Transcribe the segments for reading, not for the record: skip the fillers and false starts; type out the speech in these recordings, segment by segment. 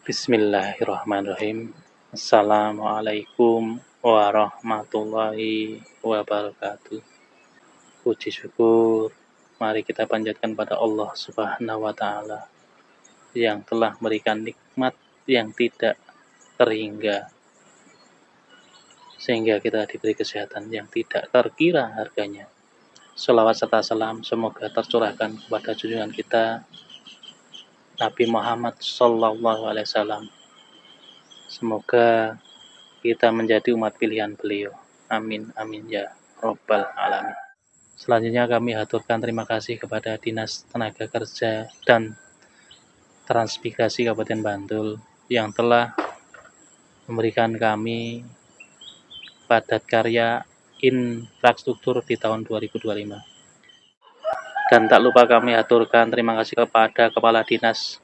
Bismillahirrahmanirrahim. Assalamualaikum warahmatullahi wabarakatuh. Puji syukur, mari kita panjatkan pada Allah Subhanahu wa Ta'ala yang telah memberikan nikmat yang tidak terhingga, sehingga kita diberi kesehatan yang tidak terkira harganya. Shalawat serta salam semoga tercurahkan kepada junjungan kita Nabi Muhammad Sallallahu Alaihi Wasallam. Semoga kita menjadi umat pilihan beliau. Amin, amin ya Rabbal Alamin. Selanjutnya kami haturkan terima kasih kepada Dinas Tenaga Kerja dan Transmigrasi Kabupaten Bantul yang telah memberikan kami padat karya infrastruktur di tahun 2025. Dan tak lupa kami haturkan terima kasih kepada Kepala Dinas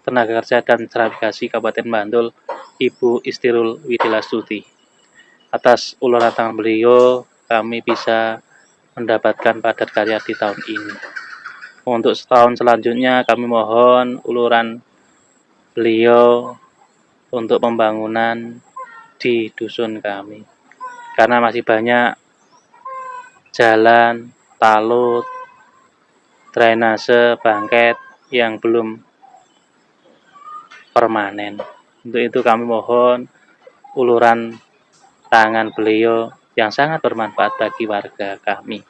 Tenaga Kerja dan Transmigrasi Kabupaten Bantul, Ibu Istirul Widilastuti. Atas uluran tangan beliau, kami bisa mendapatkan padat karya di tahun ini. Untuk setahun selanjutnya, kami mohon uluran beliau untuk pembangunan di dusun kami. Karena masih banyak jalan, talut, drainase, bangket yang belum permanen. Untuk itu kami mohon uluran tangan beliau yang sangat bermanfaat bagi warga kami.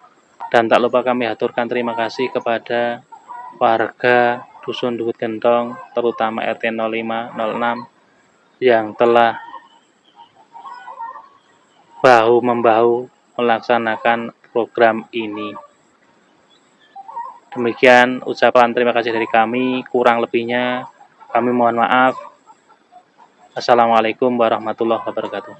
Dan tak lupa kami haturkan terima kasih kepada warga Dusun Duhut Gentong, terutama RT 0506 yang telah bahu-membahu melaksanakan program ini. Demikian ucapan terima kasih dari kami, kurang lebihnya kami mohon maaf. Assalamualaikum warahmatullahi wabarakatuh.